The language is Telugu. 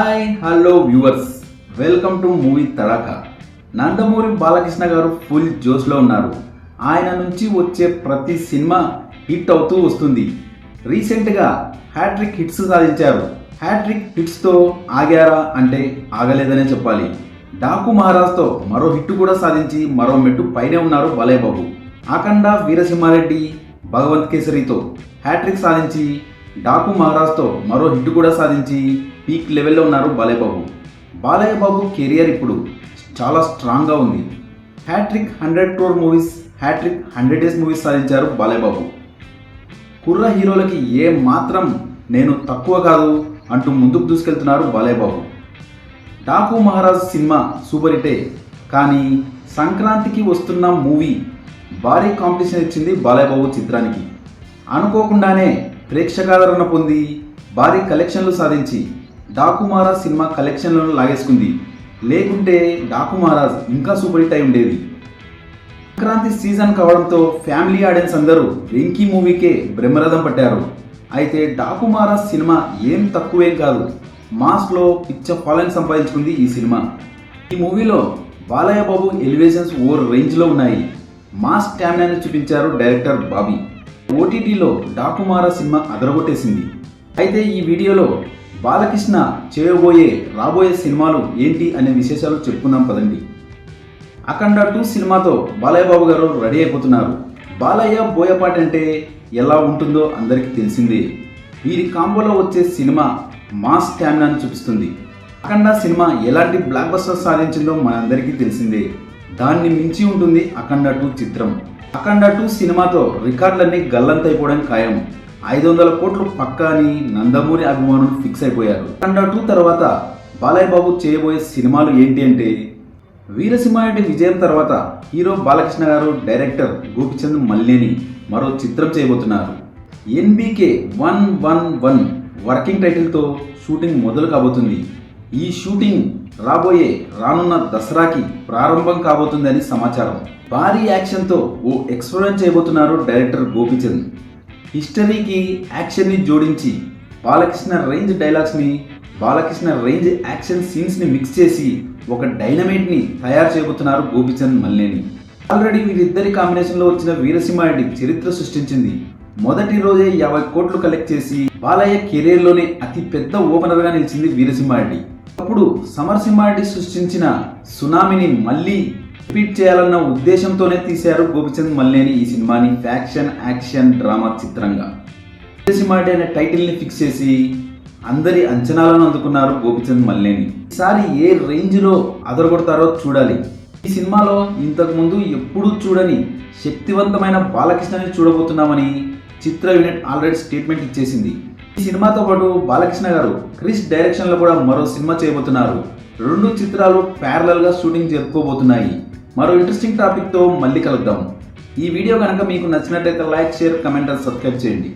Hi hello viewers, welcome to movie Tadaka. Nandamuri Balakrishna garu full జోష్లో ఉన్నారు. ఆయన నుంచి వచ్చే ప్రతి సినిమా హిట్ అవుతూ వస్తుంది. రీసెంట్గా హ్యాట్రిక్ హిట్స్ సాధించారు. హ్యాట్రిక్ హిట్స్తో ఆగారా అంటే ఆగలేదనే చెప్పాలి. డాకు మహారాజ్తో మరో హిట్ కూడా సాధించి మరో మెట్టు పైనే ఉన్నారు బాలయ్య బాబు. అఖండ, వీరసింహారెడ్డి, భగవంత్ కేసరితో హ్యాట్రిక్ సాధించి డాకు మహారాజ్తో మరో హిట్ కూడా సాధించి పీక్ లెవెల్లో ఉన్నారు బాలయ్య బాబు. బాలయ్య బాబు కెరియర్ ఇప్పుడు చాలా స్ట్రాంగ్గా ఉంది. Hat trick 100 crore movies, hat trick 100 days movies సాధించారు బాలయ్య బాబు. కుర్ర హీరోలకి ఏ మాత్రం నేను తక్కువ కాదు అంటూ ముందుకు దూసుకెళ్తున్నారు బాలయ్య బాబు. డాకు మహారాజ్ సినిమా సూపర్ హిటే, కానీ సంక్రాంతికి వస్తున్న మూవీ భారీ కాంపిటీషన్ ఇచ్చింది బాలయ్య బాబు చిత్రానికి. అనుకోకుండానే ప్రేక్షకాదరణ పొంది భారీ కలెక్షన్లు సాధించి డాకు మహారాజ్ సినిమా కలెక్షన్లను లాగేసుకుంది. లేకుంటే డాకు మహారాజ్ ఇంకా సూపర్ హిట్ అయి ఉండేది. సంక్రాంతి సీజన్ కావడంతో ఫ్యామిలీ ఆడియన్స్ అందరూ వెంకీ మూవీకే బ్రహ్మరథం పట్టారు. అయితే డాకు మహారాజ్ సినిమా ఏం తక్కువేం కాదు, మాస్లో పిచ్చ ఫాలోయింగ్ సంపాదించుకుంది ఈ సినిమా. ఈ మూవీలో బాలయ్య బాబు ఎలివేషన్స్ ఓ రేంజ్లో ఉన్నాయి. మాస్ స్టామినాని చూపించారు డైరెక్టర్ బాబీ. ఓటీటీలో డాకు మహారాజ్ సినిమా అదరగొట్టేసింది. అయితే ఈ వీడియోలో బాలకృష్ణ చేయబోయే రాబోయే సినిమాలు ఏంటి అనే విశేషాలు చెప్పుకుందాం పదండి. అఖండ 2 సినిమాతో బాలయ్య బాబు గారు రెడీ అయిపోతున్నారు. బాలయ్య బోయపాటి అంటే ఎలా ఉంటుందో అందరికీ తెలిసిందే. వీరి కాంబోలో వచ్చే సినిమా మాస్ స్టామినాను చూపిస్తుంది. అఖండ సినిమా ఎలాంటి బ్లాక్ బస్టర్ సాధించిందో మనందరికీ తెలిసిందే. దాన్ని మించి ఉంటుంది అఖండ 2 చిత్రం. అఖండ 2 సినిమాతో రికార్డులన్నీ గల్లంతైపోవడం ఖాయం. 500 కోట్లు పక్కా అని నందమూరి అభిమానులు ఫిక్స్ అయిపోయారు. అఖండ 2 తర్వాత బాలయ్య బాబు చేయబోయే సినిమాలు ఏంటి అంటే, వీరసింహారెడ్డి విజయం తర్వాత హీరో బాలకృష్ణ గారు, డైరెక్టర్ గోపిచంద్ మల్లేని మరో చిత్రం చేయబోతున్నారు. NBK 111 వర్కింగ్ టైటిల్తో షూటింగ్ మొదలు కాబోతుంది. ఈ షూటింగ్ రానున్న దసరాకి ప్రారంభం కాబోతుందని సమాచారం. భారీ యాక్షన్తో ఓ ఎక్స్పెరిమెంట్ చేయబోతున్నారు డైరెక్టర్ గోపిచంద్. హిస్టరీకి యాక్షన్ని జోడించి బాలకృష్ణ రేంజ్ డైలాగ్స్ని, బాలకృష్ణ రేంజ్ యాక్షన్ సీన్స్ని మిక్స్ చేసి ఒక డైనమైట్ని తయారు చేయబోతున్నారు గోపిచంద్ మల్లేని. ఆల్రెడీ వీరిద్దరి కాంబినేషన్లో వచ్చిన వీరసింహారెడ్డి చరిత్ర సృష్టించింది. మొదటి రోజే 50 కోట్లు కలెక్ట్ చేసి బాలయ్య కెరీర్లోనే అతి పెద్ద ఓపెనర్గా నిలిచింది వీరసింహారెడ్డి. అప్పుడు సమరసింహారెడ్డి సృష్టించిన సునామీని మళ్ళీ రిపీట్ చేయాలన్న ఉద్దేశంతోనే తీశారు గోపిచంద్ మల్లేని ఈ సినిమాని ఫ్యాక్షన్ యాక్షన్ డ్రామా చిత్రంగా. వీరసింహారెడ్డి అనే టైటిల్ని ఫిక్స్ చేసి అందరి అంచనాలను అందుకున్నారు గోపిచంద్ మల్లేని. ఈసారి ఏ రేంజ్లో అదరగొడతారో చూడాలి. ఈ సినిమాలో ఇంతకుముందు ఎప్పుడూ చూడని శక్తివంతమైన బాలకృష్ణని చూడబోతున్నామని చిత్ర యూనిట్ ఆల్రెడీ స్టేట్మెంట్ ఇచ్చేసింది. ఈ సినిమాతో పాటు బాలకృష్ణ గారు క్రిష్ డైరెక్షన్లో కూడా మరో సినిమా చేయబోతున్నారు. 2 చిత్రాలు ప్యారలల్గా షూటింగ్ జరుపుకోబోతున్నాయి. మరో ఇంట్రెస్టింగ్ టాపిక్తో మళ్ళీ కలుద్దాం. ఈ వీడియో కనుక మీకు నచ్చినట్లయితే like, share, comment and subscribe చేయండి.